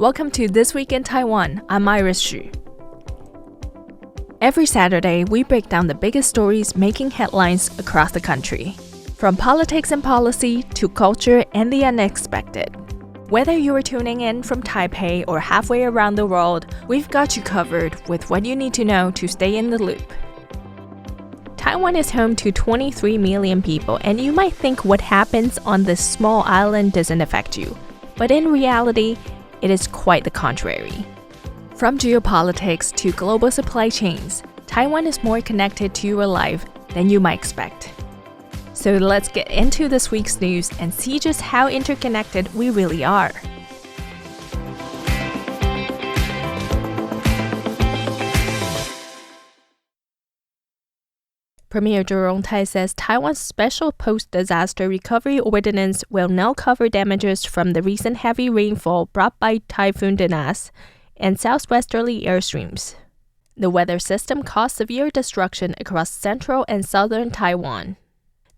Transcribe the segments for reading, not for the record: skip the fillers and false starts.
Welcome to This Week in Taiwan. I'm Iris Xu. Every Saturday, we break down the biggest stories making headlines across the country. From politics and policy to culture and the unexpected. Whether you are tuning in from Taipei or halfway around the world, we've got you covered with what you need to know to stay in the loop. Taiwan is home to 23 million people, and you might think what happens on this small island doesn't affect you. But in reality, it is quite the contrary. From geopolitics to global supply chains, Taiwan is more connected to your life than you might expect. So let's get into this week's news and see just how interconnected we really are. Premier Cho Jung-tai says Taiwan's special post-disaster recovery ordinance will now cover damages from the recent heavy rainfall brought by Typhoon Denas and southwesterly airstreams. The weather system caused severe destruction across central and southern Taiwan.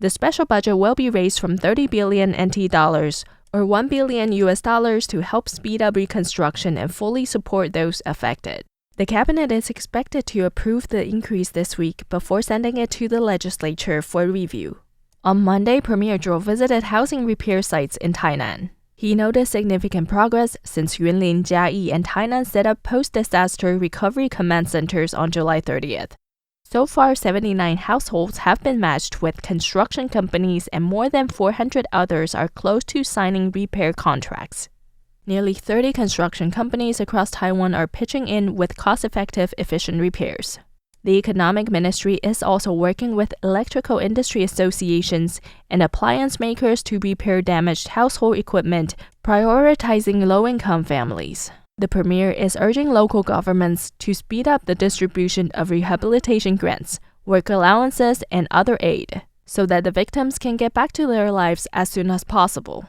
The special budget will be raised from 30 billion NT dollars or $1 billion to help speed up reconstruction and fully support those affected. The cabinet is expected to approve the increase this week before sending it to the legislature for review. On Monday, Premier Cho visited housing repair sites in Tainan. He noted significant progress since Yunlin, Jiayi, and Tainan set up post-disaster recovery command centers on July 30th. So far, 79 households have been matched with construction companies and more than 400 others are close to signing repair contracts. Nearly 30 construction companies across Taiwan are pitching in with cost-effective, efficient repairs. The Economic Ministry is also working with electrical industry associations and appliance makers to repair damaged household equipment, prioritizing low-income families. The Premier is urging local governments to speed up the distribution of rehabilitation grants, work allowances, and other aid, so that the victims can get back to their lives as soon as possible.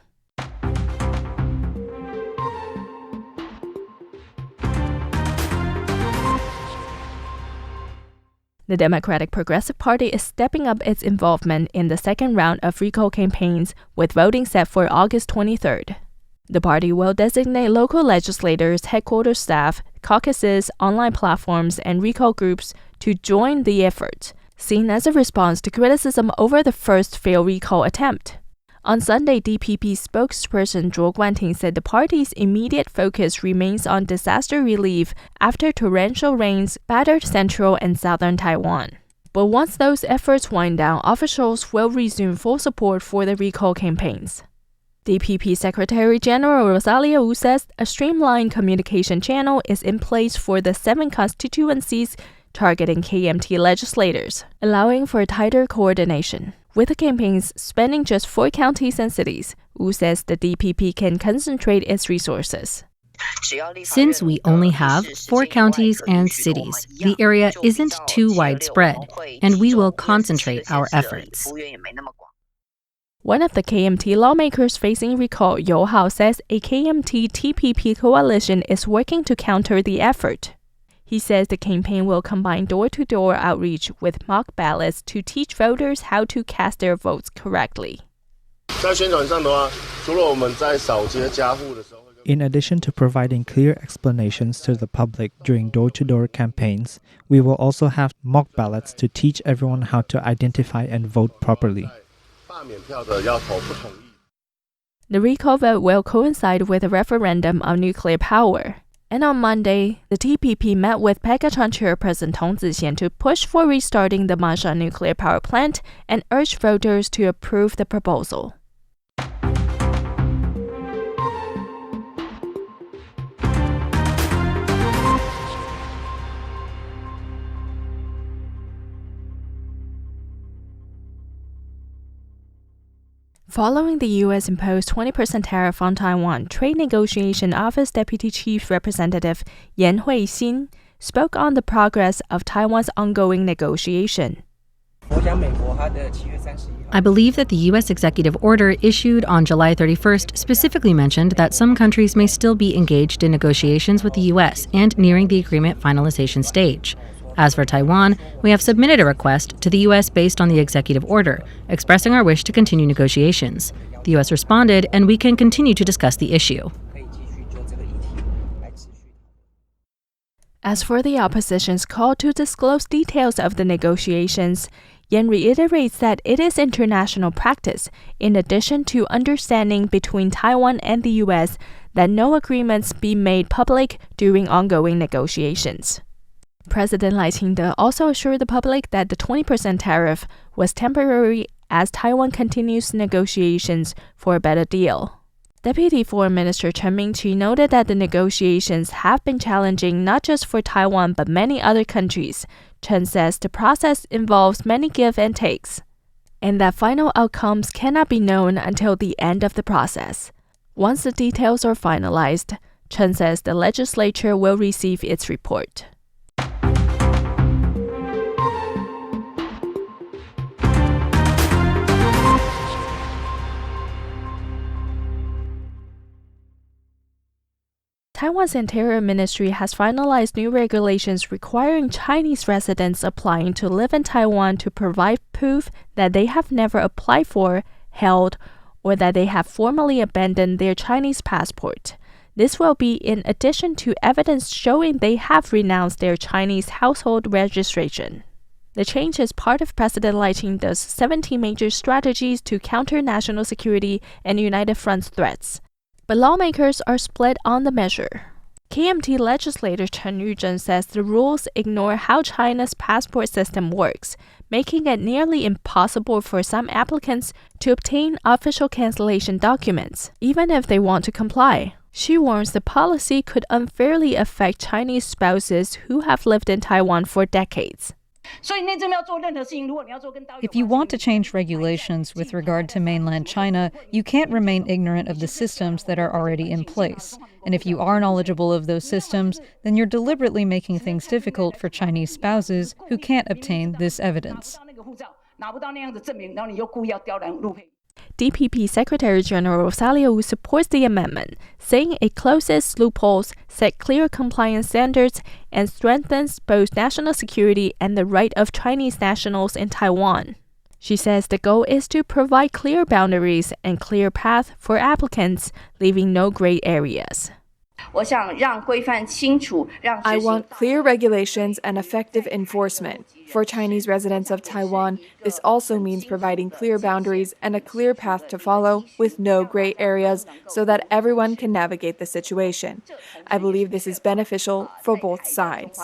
The Democratic Progressive Party is stepping up its involvement in the second round of recall campaigns, with voting set for August 23rd. The party will designate local legislators, headquarters staff, caucuses, online platforms, and recall groups to join the effort, seen as a response to criticism over the first failed recall attempt. On Sunday, DPP spokesperson Zhuo Guanting said the party's immediate focus remains on disaster relief after torrential rains battered central and southern Taiwan. But once those efforts wind down, officials will resume full support for the recall campaigns. DPP Secretary General Rosalia Wu says a streamlined communication channel is in place for the 7 constituencies targeting KMT legislators, allowing for tighter coordination. With the campaigns spanning just 4 counties and cities, Wu says the DPP can concentrate its resources. Since we only have 4 counties and cities, the area isn't too widespread, and we will concentrate our efforts. One of the KMT lawmakers facing recall, Yo Hao, says a KMT-TPP coalition is working to counter the effort. He says the campaign will combine door-to-door outreach with mock ballots to teach voters how to cast their votes correctly. In addition to providing clear explanations to the public during door-to-door campaigns, we will also have mock ballots to teach everyone how to identify and vote properly. The recall vote will coincide with a referendum on nuclear power. And on Monday, the TPP met with Pekachan chairperson Tong Zixian to push for restarting the Manshan nuclear power plant and urge voters to approve the proposal. Following the U.S. imposed 20% tariff on Taiwan, Trade Negotiation Office Deputy Chief Representative Yan Hui-xin spoke on the progress of Taiwan's ongoing negotiation. I believe that the U.S. executive order issued on July 31st specifically mentioned that some countries may still be engaged in negotiations with the U.S. and nearing the agreement finalization stage. As for Taiwan, we have submitted a request to the U.S. based on the executive order, expressing our wish to continue negotiations. The U.S. responded, and we can continue to discuss the issue. As for the opposition's call to disclose details of the negotiations, Yan reiterates that it is international practice, in addition to understanding between Taiwan and the U.S., that no agreements be made public during ongoing negotiations. President Lai also assured the public that the 20% tariff was temporary as Taiwan continues negotiations for a better deal. Deputy Foreign Minister Chen Ming-chi noted that the negotiations have been challenging not just for Taiwan but many other countries. Chen says the process involves many give and takes, and that final outcomes cannot be known until the end of the process. Once the details are finalized, Chen says the legislature will receive its report. Taiwan's Interior Ministry has finalized new regulations requiring Chinese residents applying to live in Taiwan to provide proof that they have never applied for, held, or that they have formally abandoned their Chinese passport. This will be in addition to evidence showing they have renounced their Chinese household registration. The change is part of President Hsiao 17 major strategies to counter national security and United Front's threats. But lawmakers are split on the measure. KMT legislator Chen Yuzhen says the rules ignore how China's passport system works, making it nearly impossible for some applicants to obtain official cancellation documents, even if they want to comply. She warns the policy could unfairly affect Chinese spouses who have lived in Taiwan for decades. If you want to change regulations with regard to mainland China, you can't remain ignorant of the systems that are already in place. And if you are knowledgeable of those systems, then you're deliberately making things difficult for Chinese spouses who can't obtain this evidence. DPP Secretary General Rosario supports the amendment, saying it closes loopholes, sets clear compliance standards, and strengthens both national security and the right of Chinese nationals in Taiwan. She says the goal is to provide clear boundaries and clear path for applicants, leaving no gray areas. I want clear regulations and effective enforcement. For Chinese residents of Taiwan, this also means providing clear boundaries and a clear path to follow with no gray areas so that everyone can navigate the situation. I believe this is beneficial for both sides.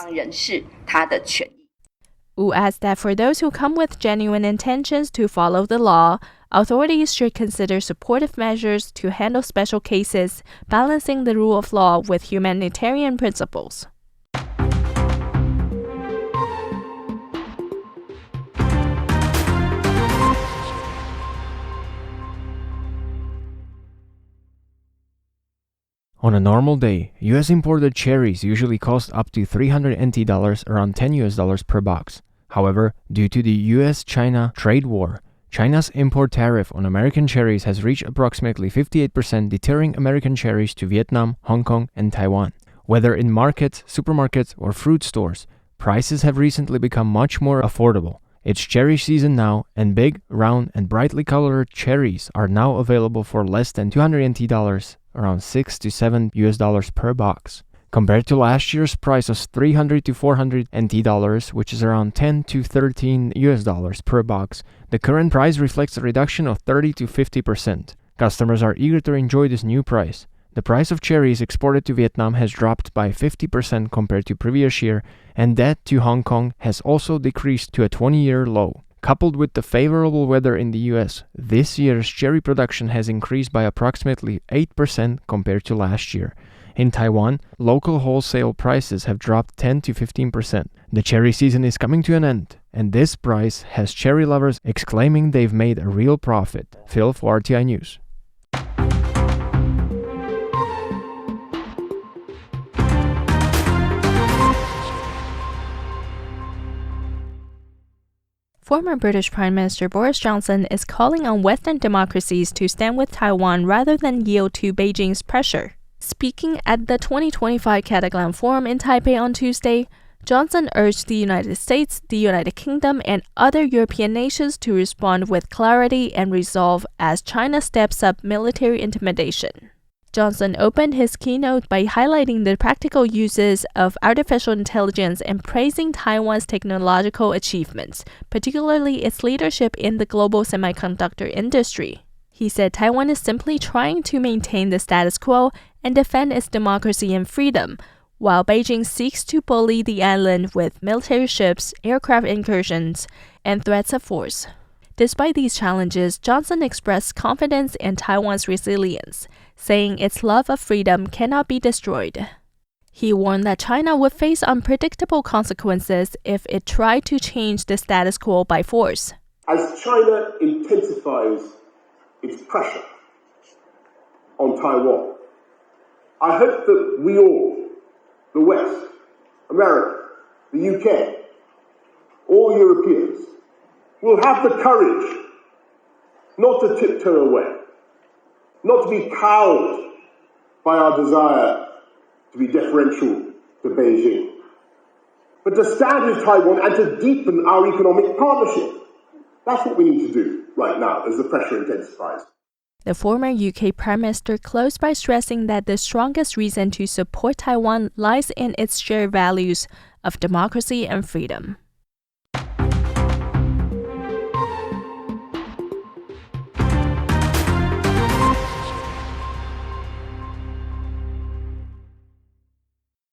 Wu adds that for those who come with genuine intentions to follow the law, authorities should consider supportive measures to handle special cases, balancing the rule of law with humanitarian principles. On a normal day, US imported cherries usually cost up to $300 NT, around $10 per box. However, due to the US-China trade war, China's import tariff on American cherries has reached approximately 58%, deterring American cherries to Vietnam, Hong Kong, and Taiwan. Whether in markets, supermarkets, or fruit stores, prices have recently become much more affordable. It's cherry season now, and big, round, and brightly colored cherries are now available for less than $200 NT, around $6 to $7 per box. Compared to last year's price of $300 to $400 NT, which is around $10 to $13 per box, the current price reflects a reduction of 30 to 50%. Customers are eager to enjoy this new price. The price of cherries exported to Vietnam has dropped by 50% compared to previous year, and that to Hong Kong has also decreased to a 20-year low. Coupled with the favorable weather in the US, this year's cherry production has increased by approximately 8% compared to last year. In Taiwan, local wholesale prices have dropped 10 to 15%. The cherry season is coming to an end, and this price has cherry lovers exclaiming they've made a real profit. Phil for RTI News. Former British Prime Minister Boris Johnson is calling on Western democracies to stand with Taiwan rather than yield to Beijing's pressure. Speaking at the 2025 Cataclan Forum in Taipei on Tuesday, Johnson urged the United States, the United Kingdom, and other European nations to respond with clarity and resolve as China steps up military intimidation. Johnson opened his keynote by highlighting the practical uses of artificial intelligence and praising Taiwan's technological achievements, particularly its leadership in the global semiconductor industry. He said Taiwan is simply trying to maintain the status quo and defend its democracy and freedom, while Beijing seeks to bully the island with military ships, aircraft incursions, and threats of force. Despite these challenges, Johnson expressed confidence in Taiwan's resilience, saying its love of freedom cannot be destroyed. He warned that China would face unpredictable consequences if it tried to change the status quo by force. As China intensifies its pressure on Taiwan, I hope that we all, the West, America, the UK, all Europeans, will have the courage not to tiptoe away, not to be cowed by our desire to be deferential to Beijing, but to stand with Taiwan and to deepen our economic partnership. That's what we need to do right now as the pressure intensifies. The former UK Prime Minister closed by stressing that the strongest reason to support Taiwan lies in its shared values of democracy and freedom.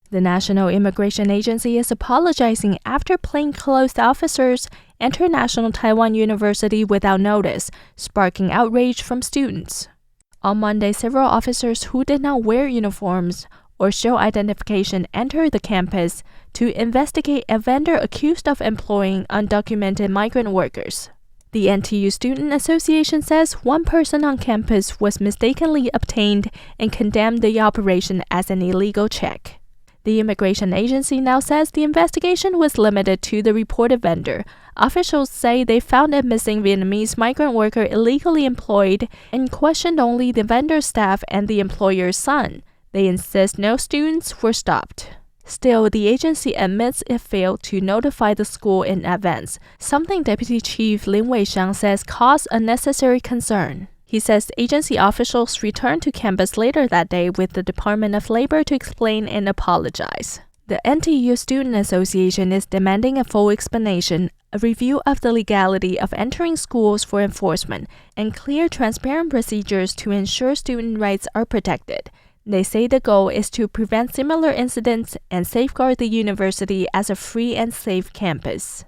The National Immigration Agency is apologizing after plainclothes officers entered National Taiwan University without notice, sparking outrage from students. On Monday, several officers who did not wear uniforms or show identification entered the campus to investigate a vendor accused of employing undocumented migrant workers. The NTU Student Association says one person on campus was mistakenly obtained and condemned the operation as an illegal check. The immigration agency now says the investigation was limited to the reported vendor. Officials say they found a missing Vietnamese migrant worker illegally employed and questioned only the vendor's staff and the employer's son. They insist no students were stopped. Still, the agency admits it failed to notify the school in advance, something Deputy Chief Lin Wei-xiang says caused unnecessary concern. He says agency officials returned to campus later that day with the Department of Labor to explain and apologize. The NTU Student Association is demanding a full explanation, a review of the legality of entering schools for enforcement, and clear, transparent procedures to ensure student rights are protected. They say the goal is to prevent similar incidents and safeguard the university as a free and safe campus.